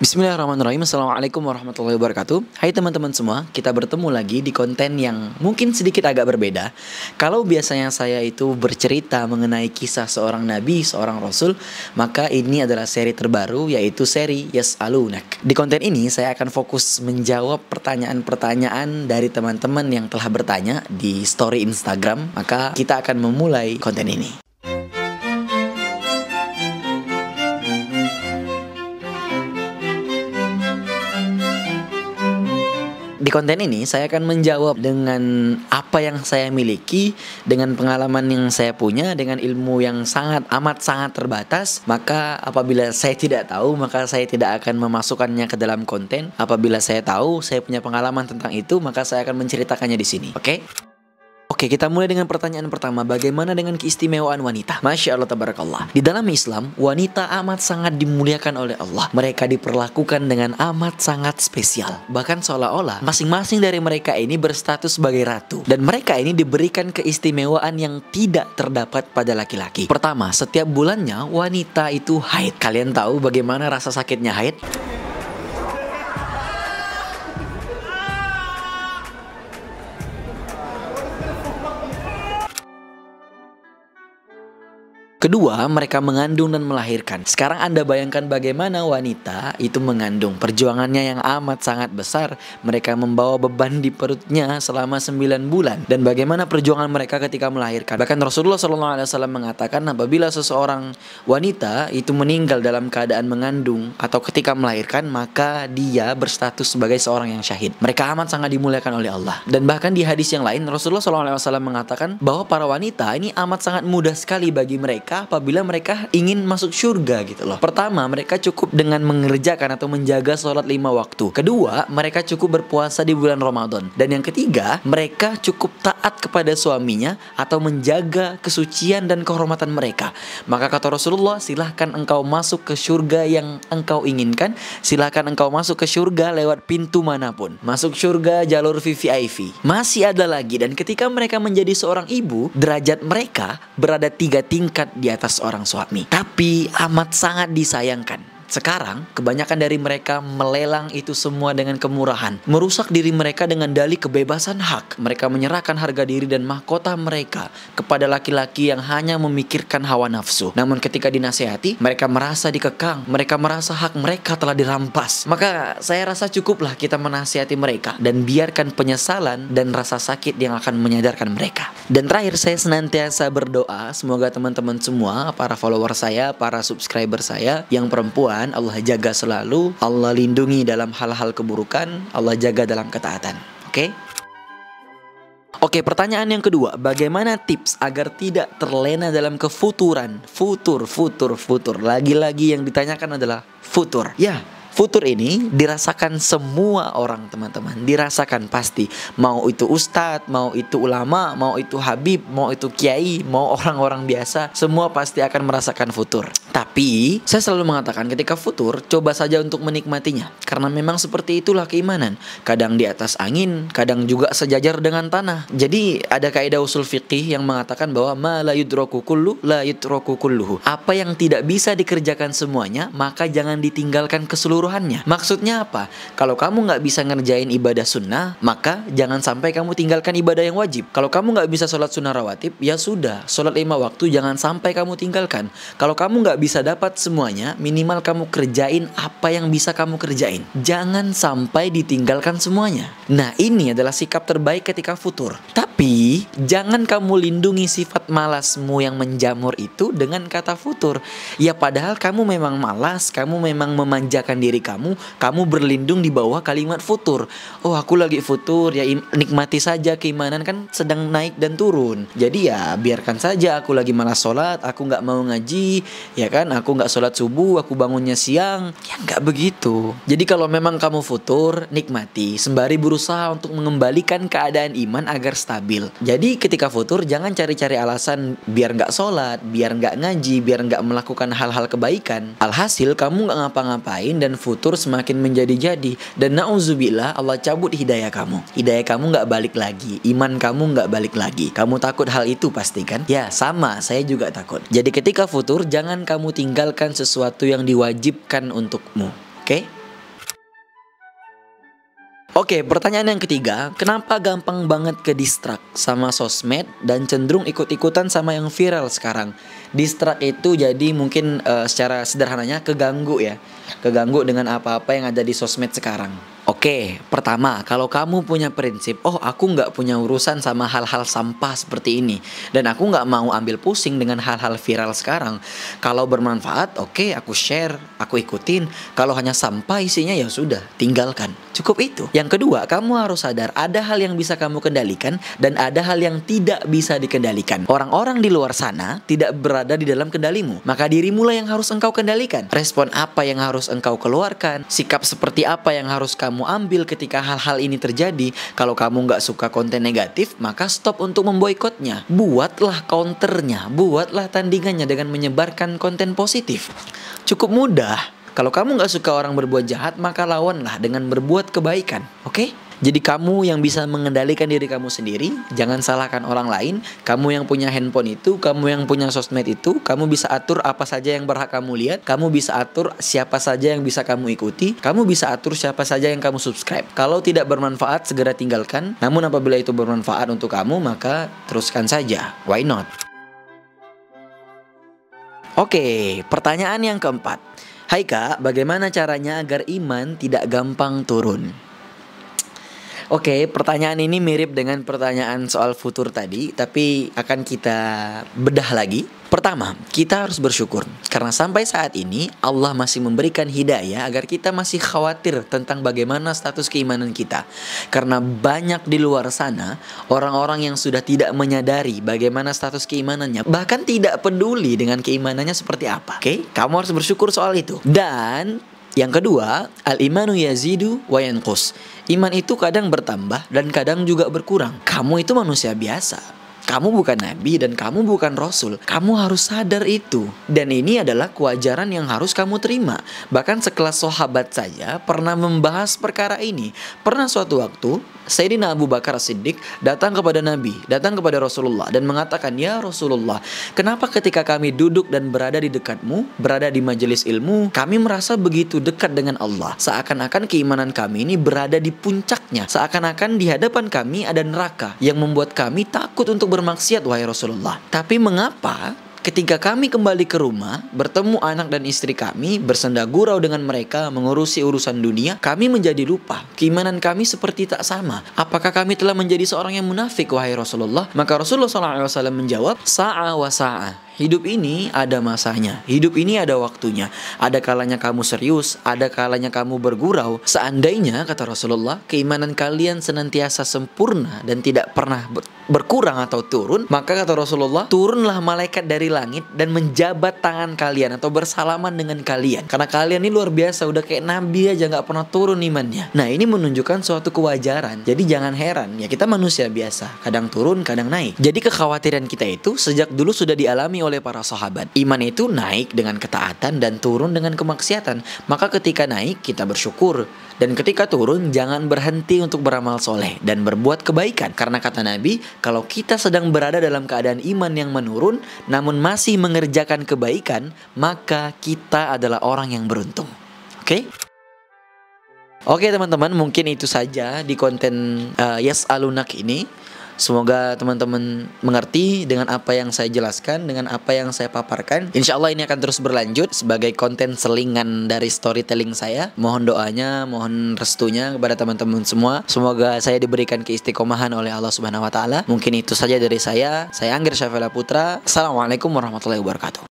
Bismillahirrahmanirrahim. Assalamualaikum warahmatullahi wabarakatuh. Hai teman-teman semua, kita bertemu lagi di konten yang mungkin sedikit agak berbeda. Kalau biasanya saya itu bercerita mengenai kisah seorang nabi, seorang rasul, maka ini adalah seri terbaru, yaitu seri Yas'alunak. Di konten ini saya akan fokus menjawab pertanyaan-pertanyaan dari teman-teman yang telah bertanya di story Instagram. Maka kita akan memulai konten ini. Di konten ini saya akan menjawab dengan apa yang saya miliki, dengan pengalaman yang saya punya, dengan ilmu yang sangat terbatas. Maka apabila saya tidak tahu, maka saya tidak akan memasukkannya ke dalam konten. Apabila saya tahu, saya punya pengalaman tentang itu, maka saya akan menceritakannya di sini. Oke? Oke, kita mulai dengan pertanyaan pertama. Bagaimana dengan keistimewaan wanita? Masya Allah, tabarakallah. Di dalam Islam, wanita amat sangat dimuliakan oleh Allah. Mereka diperlakukan dengan amat sangat spesial. Bahkan seolah-olah masing-masing dari mereka ini berstatus sebagai ratu. Dan mereka ini diberikan keistimewaan yang tidak terdapat pada laki-laki. Pertama, setiap bulannya wanita itu haid. Kalian tahu bagaimana rasa sakitnya haid? Kedua, mereka mengandung dan melahirkan. Sekarang Anda bayangkan bagaimana wanita itu mengandung. Perjuangannya yang amat sangat besar. Mereka membawa beban di perutnya selama 9 bulan. Dan bagaimana perjuangan mereka ketika melahirkan. Bahkan Rasulullah SAW mengatakan apabila seseorang wanita itu meninggal dalam keadaan mengandung atau ketika melahirkan, maka dia berstatus sebagai seorang yang syahid. Mereka amat sangat dimuliakan oleh Allah. Dan bahkan di hadis yang lain, Rasulullah SAW mengatakan bahwa para wanita ini amat sangat mudah sekali bagi mereka apabila mereka ingin masuk surga gitu loh. Pertama, mereka cukup dengan mengerjakan atau menjaga sholat 5 waktu. Kedua, mereka cukup berpuasa di bulan Ramadan. Dan yang ketiga, mereka cukup taat kepada suaminya atau menjaga kesucian dan kehormatan mereka. Maka kata Rasulullah, silahkan engkau masuk ke surga yang engkau inginkan. Silahkan engkau masuk ke surga lewat pintu manapun. Masuk surga jalur VVIP. Masih ada lagi, dan ketika mereka menjadi seorang ibu, derajat mereka berada 3 tingkat di atas orang suami. Tapi amat sangat disayangkan, sekarang kebanyakan dari mereka melelang itu semua dengan kemurahan, merusak diri mereka dengan dalih kebebasan hak. Mereka menyerahkan harga diri dan mahkota mereka kepada laki-laki yang hanya memikirkan hawa nafsu. Namun ketika dinasehati, mereka merasa dikekang, mereka merasa hak mereka telah dirampas. Maka saya rasa cukuplah kita menasihati mereka dan biarkan penyesalan dan rasa sakit yang akan menyadarkan mereka. Dan terakhir, saya senantiasa berdoa semoga teman-teman semua, para follower saya, para subscriber saya yang perempuan, Allah jaga selalu, Allah lindungi dalam hal-hal keburukan, Allah jaga dalam ketaatan. Oke, pertanyaan yang kedua, bagaimana tips agar tidak terlena dalam kefuturan? Futur. Lagi-lagi yang ditanyakan adalah futur. Ya, futur ini dirasakan semua orang, teman-teman. Dirasakan pasti. Mau itu ustadz, mau itu ulama, mau itu habib, mau itu kiai, mau orang-orang biasa, semua pasti akan merasakan futur. Tapi saya selalu mengatakan ketika futur, coba saja untuk menikmatinya. Karena memang seperti itulah keimanan. Kadang di atas angin, kadang juga sejajar dengan tanah. Jadi ada kaidah usul fiqih yang mengatakan bahwa ma la yudraku kullu la yutraku kulluhu. Apa yang tidak bisa dikerjakan semuanya, maka jangan ditinggalkan keseluruhannya. Maksudnya apa? Kalau kamu nggak bisa ngerjain ibadah sunnah, maka jangan sampai kamu tinggalkan ibadah yang wajib. Kalau kamu nggak bisa sholat sunnah rawatib, ya sudah, sholat 5 waktu jangan sampai kamu tinggalkan. Kalau kamu nggak bisa dapat semuanya, minimal kamu kerjain apa yang bisa kamu kerjain. Jangan sampai ditinggalkan semuanya. Nah, ini adalah sikap terbaik ketika futur. Tapi jangan kamu lindungi sifat malasmu yang menjamur itu dengan kata futur. Ya padahal kamu memang malas, kamu memang memanjakan diri kamu berlindung di bawah kalimat futur. Oh, aku lagi futur, ya nikmati saja, keimanan kan sedang naik dan turun. Jadi ya biarkan saja, aku lagi malas sholat, aku nggak mau ngaji, ya kan, aku nggak sholat subuh, aku bangunnya siang. Ya nggak begitu. Jadi kalau memang kamu futur, nikmati sembari berusaha untuk mengembalikan keadaan iman agar stabil. Jadi ketika futur jangan cari-cari alasan biar nggak sholat, biar nggak ngaji, biar nggak melakukan hal-hal kebaikan. Alhasil kamu nggak ngapa-ngapain dan futur semakin menjadi-jadi. Dan na'udzubillah, Allah cabut hidayah kamu. Hidayah kamu nggak balik lagi, iman kamu nggak balik lagi. Kamu takut hal itu pasti kan? Ya sama, saya juga takut. Jadi ketika futur jangan kamu tinggalkan sesuatu yang diwajibkan untukmu. Oke? Oke, pertanyaan yang ketiga, kenapa gampang banget ke distract sama sosmed dan cenderung ikut-ikutan sama yang viral sekarang? Distract itu jadi mungkin secara sederhananya keganggu ya, keganggu dengan apa-apa yang ada di sosmed sekarang. Oke, pertama, kalau kamu punya prinsip, oh aku nggak punya urusan sama hal-hal sampah seperti ini, dan aku nggak mau ambil pusing dengan hal-hal viral sekarang. Kalau bermanfaat, oke, aku share, aku ikutin. Kalau hanya sampah isinya ya sudah, tinggalkan. Cukup itu. Yang kedua, kamu harus sadar ada hal yang bisa kamu kendalikan dan ada hal yang tidak bisa dikendalikan. Orang-orang di luar sana tidak berada di dalam kendalimu, maka dirimu lah yang harus engkau kendalikan. Respon apa yang harus engkau keluarkan, sikap seperti apa yang harus kamu ambil ketika hal-hal ini terjadi. Kalau kamu nggak suka konten negatif, maka stop untuk memboikotnya. Buatlah counternya, buatlah tandingannya dengan menyebarkan konten positif. Cukup mudah. Kalau kamu nggak suka orang berbuat jahat, maka lawanlah dengan berbuat kebaikan. Oke? Jadi kamu yang bisa mengendalikan diri kamu sendiri, jangan salahkan orang lain. Kamu yang punya handphone itu, kamu yang punya sosmed itu, kamu bisa atur apa saja yang berhak kamu lihat, kamu bisa atur siapa saja yang bisa kamu ikuti, kamu bisa atur siapa saja yang kamu subscribe. Kalau tidak bermanfaat, segera tinggalkan. Namun apabila itu bermanfaat untuk kamu, maka teruskan saja. Why not? Oke, pertanyaan yang keempat. Hai Kak, bagaimana caranya agar iman tidak gampang turun? Oke, pertanyaan ini mirip dengan pertanyaan soal futur tadi, tapi akan kita bedah lagi. Pertama, kita harus bersyukur karena sampai saat ini Allah masih memberikan hidayah agar kita masih khawatir tentang bagaimana status keimanan kita. Karena banyak di luar sana orang-orang yang sudah tidak menyadari bagaimana status keimanannya, bahkan tidak peduli dengan keimanannya seperti apa. Oke, kamu harus bersyukur soal itu. Dan yang kedua, al-imanu yazidu wa yanqus. Iman itu kadang bertambah dan kadang juga berkurang. Kamu itu manusia biasa. Kamu bukan nabi dan kamu bukan rasul. Kamu harus sadar itu. Dan ini adalah kewajaran yang harus kamu terima. Bahkan sekelas sahabat saja pernah membahas perkara ini. Pernah suatu waktu Sayyidina Abu Bakar As-Siddiq datang kepada Nabi, datang kepada Rasulullah dan mengatakan, "Ya Rasulullah, kenapa ketika kami duduk dan berada di dekatmu, berada di majelis ilmu, kami merasa begitu dekat dengan Allah. Seakan-akan keimanan kami ini berada di puncaknya. Seakan-akan di hadapan kami ada neraka yang membuat kami takut untuk bermaksiat, wahai Rasulullah. Tapi mengapa ketika kami kembali ke rumah, bertemu anak dan istri kami, bersenda gurau dengan mereka, mengurusi urusan dunia, kami menjadi lupa. Keimanan kami seperti tak sama. Apakah kami telah menjadi seorang yang munafik, wahai Rasulullah?" Maka Rasulullah SAW menjawab, "Sa'a wa sa'a." Hidup ini ada masanya, hidup ini ada waktunya. Ada kalanya kamu serius, ada kalanya kamu bergurau. Seandainya, kata Rasulullah, keimanan kalian senantiasa sempurna dan tidak pernah berkurang atau turun, maka kata Rasulullah, turunlah malaikat dari langit dan menjabat tangan kalian atau bersalaman dengan kalian. Karena kalian ini luar biasa, udah kayak nabi aja gak pernah turun imannya. Nah, ini menunjukkan suatu kewajaran. Jadi jangan heran, ya kita manusia biasa, kadang turun, kadang naik. Jadi kekhawatiran kita itu sejak dulu sudah dialami oleh para sahabat. Iman itu naik dengan ketaatan dan turun dengan kemaksiatan. Maka ketika naik kita bersyukur, dan ketika turun jangan berhenti untuk beramal soleh dan berbuat kebaikan. Karena kata Nabi, kalau kita sedang berada dalam keadaan iman yang menurun namun masih mengerjakan kebaikan, maka kita adalah orang yang beruntung. Oke? Oke teman-teman, mungkin itu saja di konten Yas'alunak ini. Semoga teman-teman mengerti dengan apa yang saya jelaskan, dengan apa yang saya paparkan. Insya Allah ini akan terus berlanjut sebagai konten selingan dari storytelling saya. Mohon doanya, mohon restunya kepada teman-teman semua. Semoga saya diberikan keistiqomahan oleh Allah Subhanahu Wa Taala. Mungkin itu saja dari saya. Saya Anggir Syafila Putra. Assalamualaikum warahmatullahi wabarakatuh.